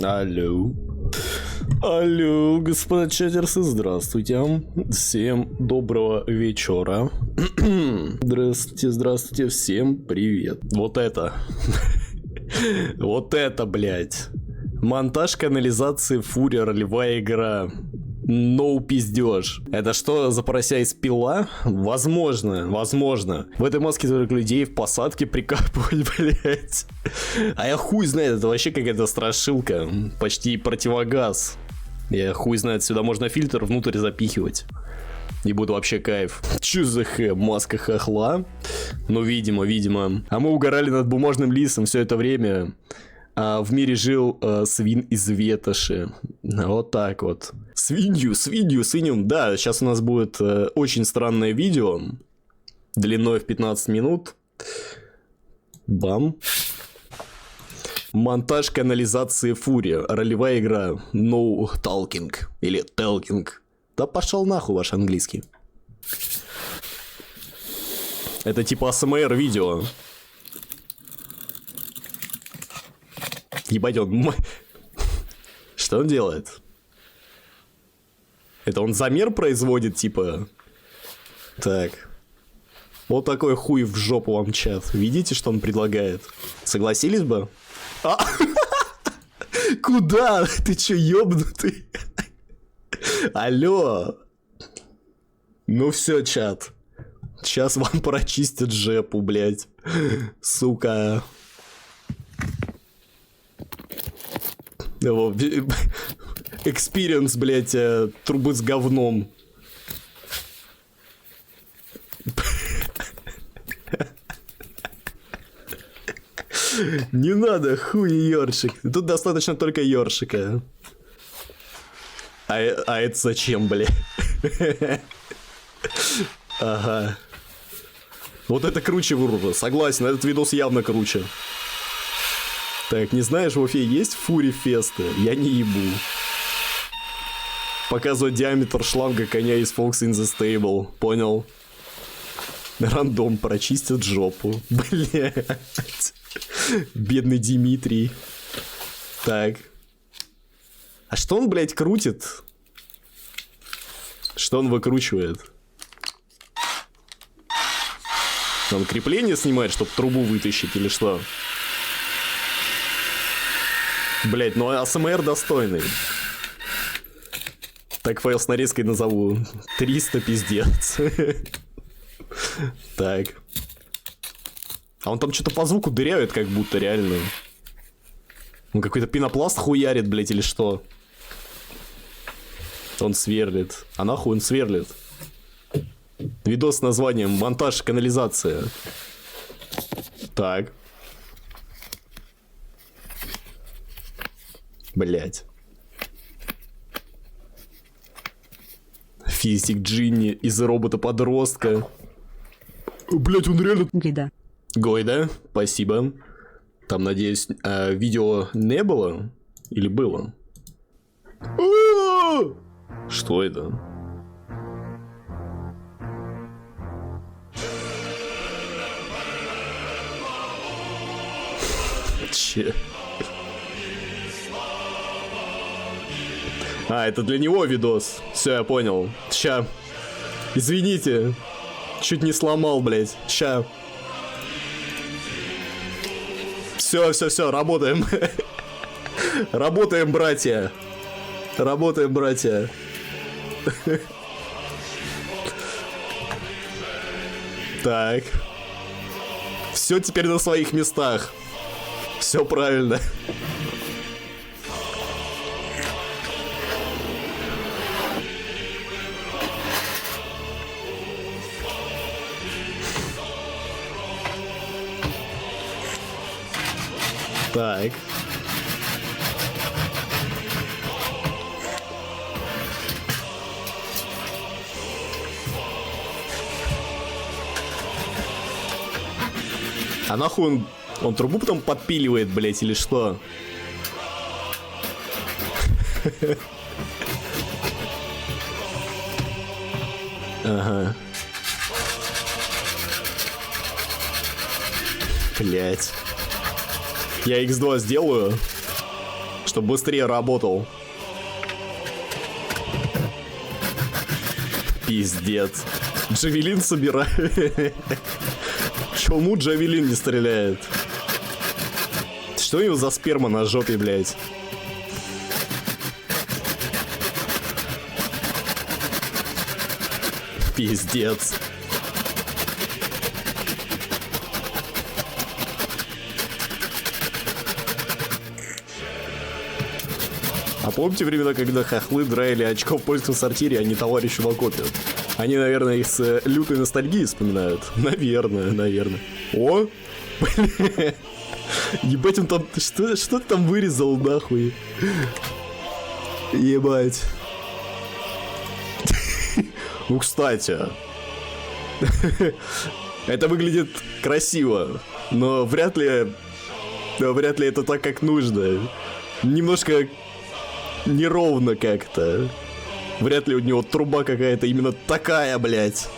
Алло. Алло, господа чатерсы, здравствуйте. Всем доброго вечера. Здравствуйте, здравствуйте, всем привет. Вот это. Вот это, блядь. Монтаж канализации Фурия, ролевая игра. No пиздеж. Это что за порося из пила? Возможно, возможно. В этой маске только людей в посадке прикапывать, блять. А я хуй знает, это вообще какая-то страшилка. Почти противогаз. Я хуй знает, сюда можно фильтр внутрь запихивать. И будет вообще кайф. Чё за маска хохла? Ну, видимо. А мы угорали над бумажным лисом все это время. А в мире жил свин из ветоши. Вот так вот. Свинью. Да, сейчас у нас будет очень странное видео. Длиной в 15 минут. Бам. Монтаж канализации Фурия. Ролевая игра. No talking. Или talking. Да пошел нахуй ваш английский. Это типа АСМР видео. Ебать, он... Что он делает? Это он замер производит, типа? Так. Вот такой хуй в жопу вам, чат. Видите, что он предлагает? Согласились бы? Куда? Ты чё, ёбнутый? Алло. Ну все, чат. Сейчас вам прочистят жепу, блядь. Сука. Экспириенс, блять, трубы с говном. Не надо, хуй ёршик. Тут достаточно только ёршика. А это зачем, бля? Ага. Вот это круче выруба. Согласен, этот видос явно круче. Так, не знаешь, в Уфе есть Фури Фесты? Я не ебу. Показывать диаметр шланга коня из Fox in the Stable. Понял? Рандом прочистят жопу. Блять. Бедный Дмитрий. Так. А что он, блядь, крутит? Что он выкручивает? Он крепление снимает, чтобы трубу вытащить или что? Блять, ну АСМР достойный. Так, файл с нарезкой назову. 300 пиздец. Так. А он там что-то по звуку дырявит, как будто, реально. Он какой-то пенопласт хуярит, блять, или что? Он сверлит. А нахуй он сверлит? Видос с названием «Монтаж канализация». Так. Блять. Физик Джинни из робота-подростка. Блять, он реально... Гайда. Гойда, спасибо. Там, надеюсь, видео не было? Или было? Что это? Че? А, это для него видос. Все, я понял. Ща. Извините. Чуть не сломал, блядь. Ща. Все, работаем. Работаем, братья. Работаем, братья. Так. Все теперь на своих местах. Все правильно. Так. А нахуй он трубу потом подпиливает, блять, или что? Ага. Блять. Я x2 сделаю, чтобы чтобы быстрее работал. Пиздец. Джавелин собирает. Чему Джавелин не стреляет? Что у него за сперма на жопе, блядь? Пиздец. А помните времена, когда хохлы драили очко в польском сортире, а не товарищу в окопе? Они, наверное, их с лютой ностальгией вспоминают. Наверное. О! Бля! Ебать, он там... Что ты там вырезал, нахуй? Ебать. Ну, кстати. Это выглядит красиво, но вряд ли это так, как нужно. Немножко неровно как-то. Вряд ли у него труба какая-то именно такая, блядь.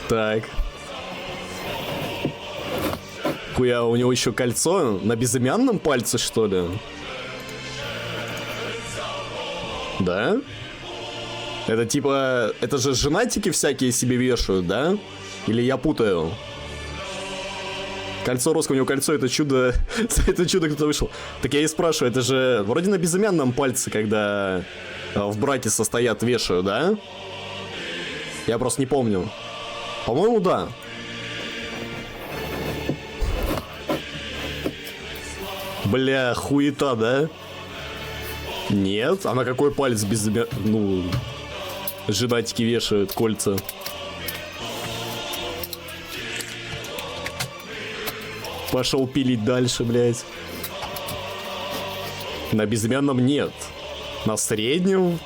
Так. Хуя, у него еще кольцо на безымянном пальце, что ли? Да? Это типа... Это же женатики всякие себе вешают, да? Или я путаю? Кольцо Роско, у него кольцо, это чудо... Это чудо кто-то вышел. Так я и спрашиваю, это же вроде на безымянном пальце, когда в браке состоят, вешают, да? Я просто не помню. По-моему, да. Бля, хуета, да? Нет, а на какой палец безымянный... Ну... Женатики вешают кольца. Пошел пилить дальше, блядь. На безымянном нет. На среднем?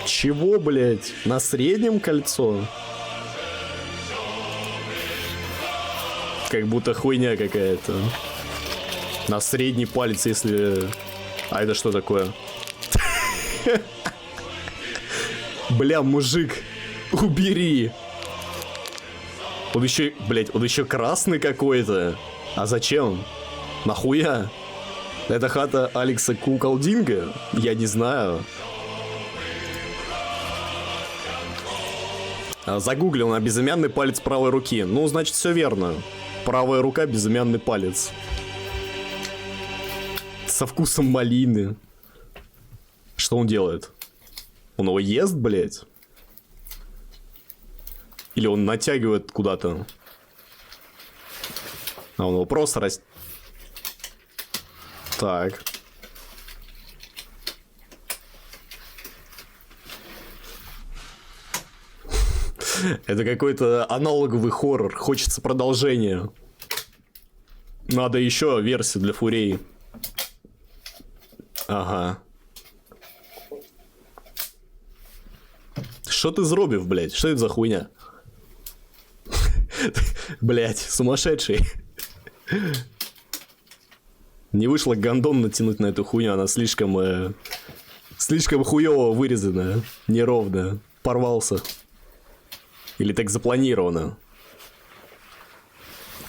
Чего, блядь? На среднем кольцо? Как будто хуйня какая-то. На средний палец, если... А это что такое? Бля, мужик, убери. Он еще, блядь, он еще красный какой-то. А зачем? Нахуя? Это хата Алекса Куколдинга? Я не знаю. Загуглил на безымянный палец правой руки. Ну, значит, все верно. Правая рука, безымянный палец. Со вкусом малины. Что он делает? Он его ест, блядь? Или он натягивает куда-то? А он его просто Так. Это какой-то аналоговый хоррор. Хочется продолжения. Надо еще версию для Фурей. Ага. Что ты зробив, блядь? Что это за хуйня? Блядь, сумасшедший. Не вышло гондон натянуть на эту хуйню, она слишком хуёво вырезана, неровно, порвался. Или так запланировано.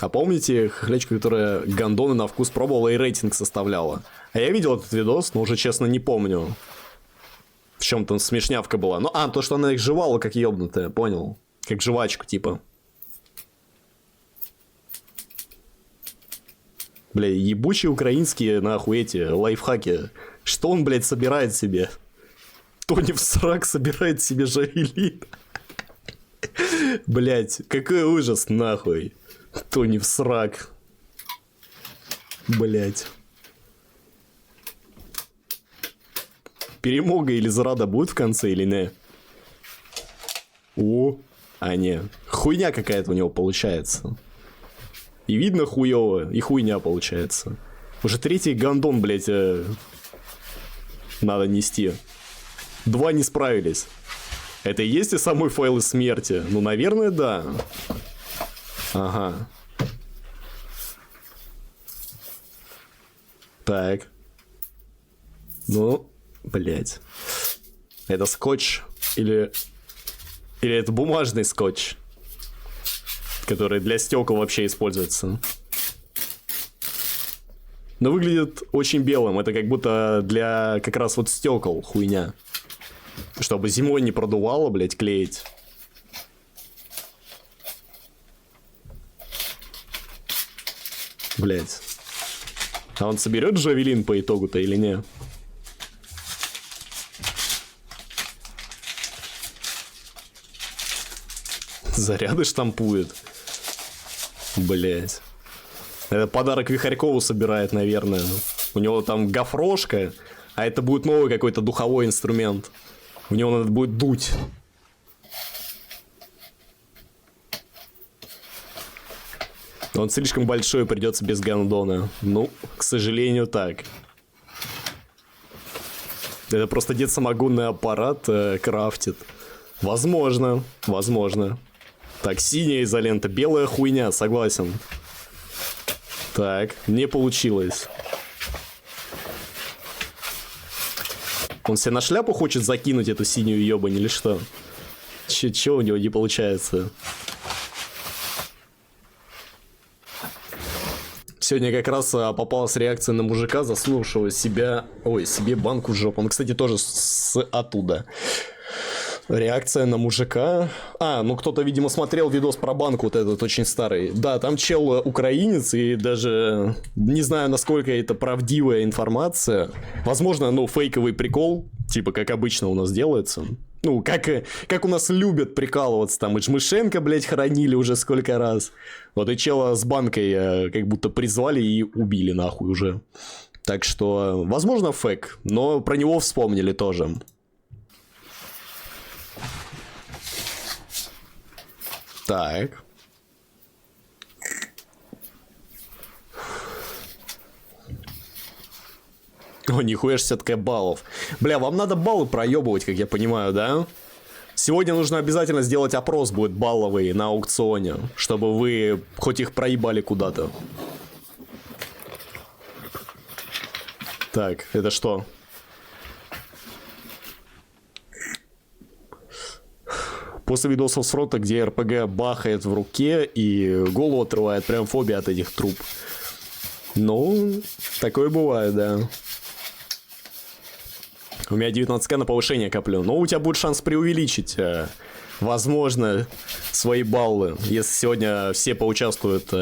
А помните хохлячку, которая гондоны на вкус пробовала и рейтинг составляла? А я видел этот видос, но уже честно не помню. В чем там смешнявка была. Ну, то, что она их жевала, как ёбнутая, понял? Как жвачку, типа. Бля, ебучие украинские, нахуй, эти лайфхаки. Что он, блядь, собирает себе? Тони в срак собирает себе Джавелин. Блядь, какой ужас, нахуй. Тони в срак. Блядь. Перемога или зрада будет в конце или не? О, а не. Хуйня какая-то у него получается. И видно хуёво, и хуйня получается. Уже третий гондон, блядь, надо нести. 2 не справились. Это и есть и самый файл из смерти? Ну, наверное, да. Ага. Так. Ну, блядь. Это скотч или это бумажный скотч, который для стекол вообще используется. Но выглядит очень белым. Это как будто для как раз вот стекол хуйня. Чтобы зимой не продувало, блять, клеить. Блять. А он соберет джавелин по итогу-то или не? Заряды штампует. Блять. Это подарок Вихарькову собирает, наверное. У него там гофрошка, а это будет новый какой-то духовой инструмент. В него надо будет дуть. Он слишком большой, придется без гондона. Ну, к сожалению, так. Это просто дед самогонный аппарат крафтит. Возможно, возможно. Так, синяя изолента, белая хуйня, согласен. Так, не получилось. Он себе на шляпу хочет закинуть эту синюю ёбань или что? Чё у него не получается? Сегодня как раз попалась реакция на мужика, засунувшего себе банку в жопу. Он, кстати, тоже оттуда. Реакция на мужика. Ну кто-то, видимо, смотрел видос про банку, вот этот очень старый. Да, там чел украинец, и даже не знаю, насколько это правдивая информация. Возможно, фейковый прикол, типа, как обычно у нас делается. Ну, как у нас любят прикалываться, там, и Жмышенко, блядь, хоронили уже сколько раз. Вот и чела с банкой как будто призвали и убили нахуй уже. Так что, возможно, фейк, но про него вспомнили тоже. Так. О, нихуя 60 баллов. Бля, вам надо баллы проебывать, как я понимаю, да? Сегодня нужно обязательно сделать опрос, будет балловый на аукционе, чтобы вы хоть их проебали куда-то. Так, это что? После видосов с фронта, где РПГ бахает в руке и голову отрывает, прям фобия от этих труб. Ну, такое бывает, да. У меня 19к на повышение коплю. Но у тебя будет шанс преувеличить, возможно, свои баллы. Если сегодня все поучаствуют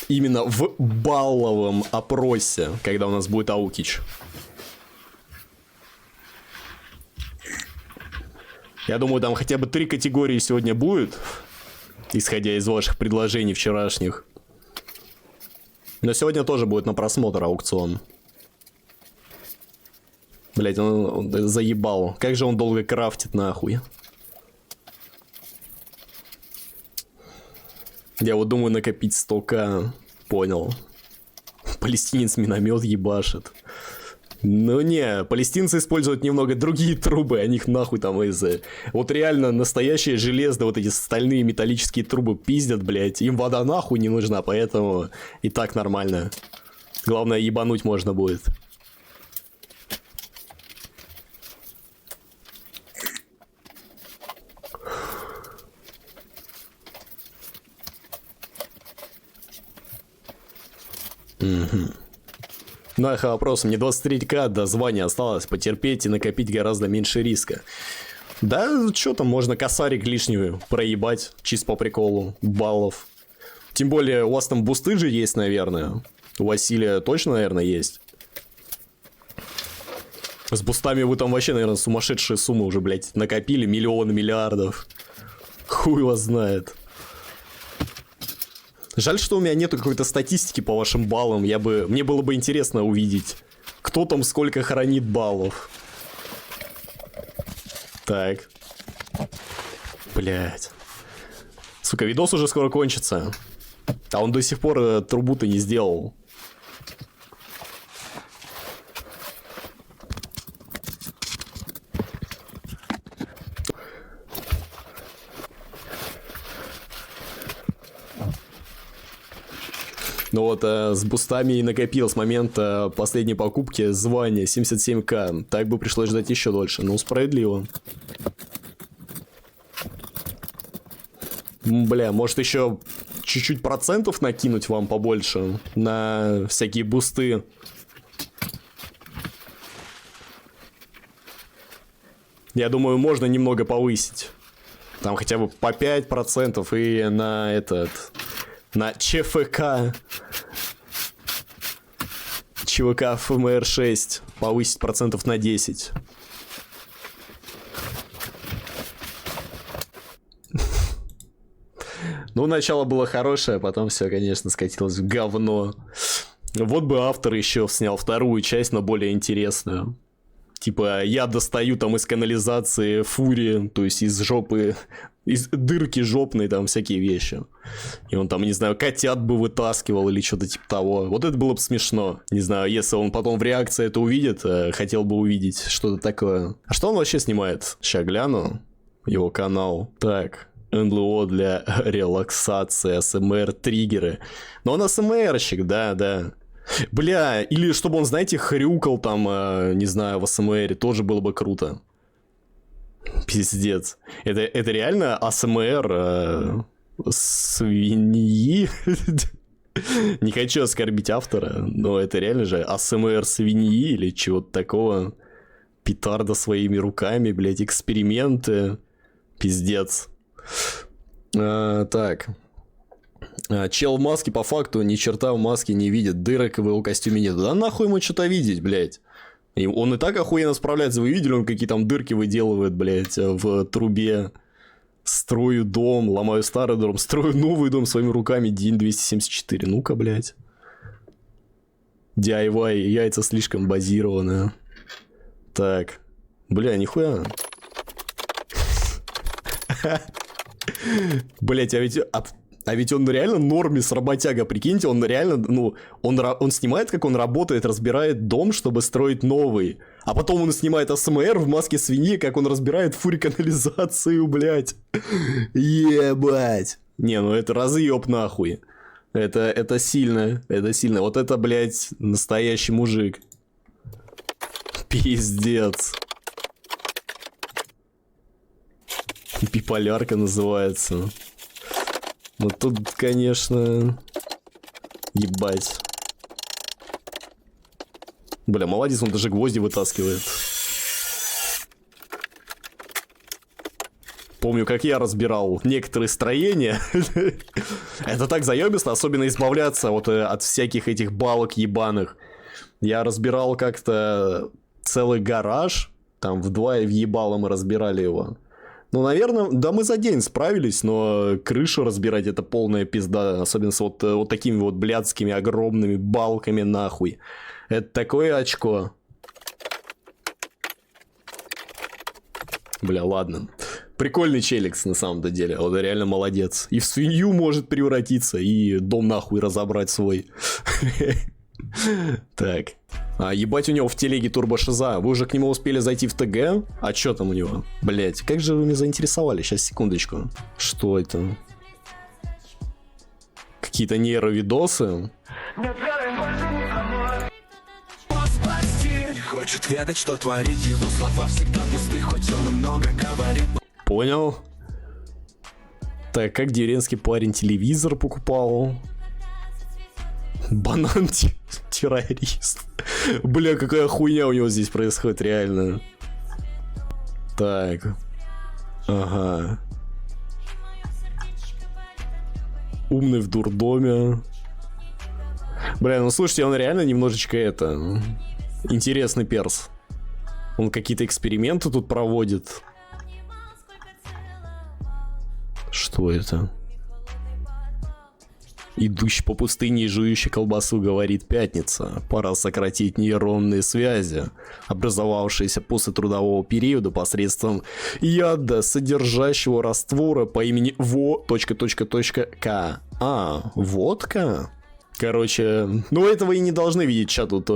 именно в балловом опросе, когда у нас будет Аукич. Я думаю, там хотя бы 3 категории сегодня будет, исходя из ваших предложений вчерашних. Но сегодня тоже будет на просмотр аукцион. Блять, он заебал. Как же он долго крафтит, нахуй. Я вот думаю накопить 100к. Понял. Палестинец миномет ебашит. Ну не, палестинцы используют немного другие трубы, они их нахуй там Вот реально настоящее железо, вот эти стальные металлические трубы пиздят, блять. Им вода нахуй не нужна, поэтому и так нормально. Главное, ебануть можно будет. Угу. Ну, эхо вопрос. Мне 23к до звания осталось. Потерпеть и накопить гораздо меньше риска. Да, что там, можно косарик лишнюю проебать, чисто по приколу, баллов. Тем более, у вас там бусты же есть, наверное. У Василия точно, наверное, есть. С бустами вы там вообще, наверное, сумасшедшие суммы уже, блядь, накопили. Миллионы, миллиардов. Хуй вас знает. Жаль, что у меня нету какой-то статистики по вашим баллам. Мне было бы интересно увидеть, кто там сколько хранит баллов. Так. Блять. Сука, видос уже скоро кончится. А он до сих пор трубу-то не сделал. Ну вот, с бустами и накопил с момента последней покупки звания 77к. Так бы пришлось ждать еще дольше. Ну, справедливо. Бля, может еще чуть-чуть процентов накинуть вам побольше на всякие бусты. Я думаю, можно немного повысить. Там хотя бы по 5% и на этот... На ЧФК. ЧВК ФМР-6 повысить процентов на 10. Ну, начало было хорошее, а потом все, конечно, скатилось в говно. Вот бы автор еще снял вторую часть, но более интересную. Типа, я достаю там из канализации фури, то есть из жопы, из дырки жопной там всякие вещи. И он там, не знаю, котят бы вытаскивал или что-то типа того. Вот это было бы смешно. Не знаю, если он потом в реакции это увидит, хотел бы увидеть что-то такое. А что он вообще снимает? Сейчас гляну. Его канал. Так, НЛО для релаксации, АСМР, триггеры. Но он АСМРщик, да. Бля, или чтобы он, знаете, хрюкал там, не знаю, в АСМРе, тоже было бы круто. Пиздец. Это реально АСМР свиньи? Не хочу оскорбить автора, но это реально же АСМР свиньи или чего-то такого. Петарда своими руками, блядь, эксперименты. Пиздец. Так... Чел в маске по факту ни черта в маске не видит, дырок в его костюме нет. Да нахуй ему что-то видеть, блядь. И он и так охуенно справляется. Вы видели, он какие там дырки выделывает, блядь, в трубе. Строю дом, ломаю старый дом, строю новый дом своими руками. Дин 274. Ну-ка, блядь. DIY, яйца слишком базированные. Так. Бля, нихуя. Блядь, а ведь он реально нормис работяга, прикиньте, он реально, ну, он снимает, как он работает, разбирает дом, чтобы строить новый. А потом он снимает АСМР в маске свиньи, как он разбирает фури-канализацию, блядь. Ебать. Не, ну это разъеб нахуй. Это сильно, это сильно. Вот это, блядь, настоящий мужик. Пиздец. Биполярка называется. Ну тут, конечно, ебать. Бля, молодец, он даже гвозди вытаскивает. Помню, как я разбирал некоторые строения. Это так заебисто, особенно избавляться вот от всяких этих балок ебаных. Я разбирал как-то целый гараж, там вдвое въебало мы разбирали его. Ну, наверное, да, мы за день справились, но крышу разбирать это полная пизда, особенно с вот такими вот блядскими огромными балками нахуй. Это такое очко. Бля, ладно. Прикольный челикс на самом-то деле, он реально молодец. И в свинью может превратиться, и дом нахуй разобрать свой. Так. Ебать, у него в телеге турбошиза. Вы уже к нему успели зайти в ТГ? А чё там у него? Блять, как же вы меня заинтересовали? Сейчас, секундочку. Что это? Какие-то нейровидосы? Хочет ведать, что творит его слова всегда пусты, хоть он много говорит. Понял. Так, как деревенский парень телевизор покупал? Банан-террорист. Бля, какая хуйня у него здесь происходит, реально. Так. Ага. Умный в дурдоме. Бля, ну слушайте, он реально немножечко это... Интересный перс. Он какие-то эксперименты тут проводит. Что это? Идущий по пустыне и жующий колбасу, говорит пятница. Пора сократить нейронные связи, образовавшиеся после трудового периода посредством яда, содержащего раствора по имени Во.К. Водка? Короче, ну этого и не должны видеть, чат тут...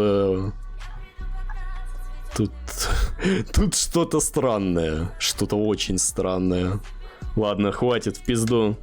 Тут что-то странное. Что-то очень странное. Ладно, хватит, в пизду.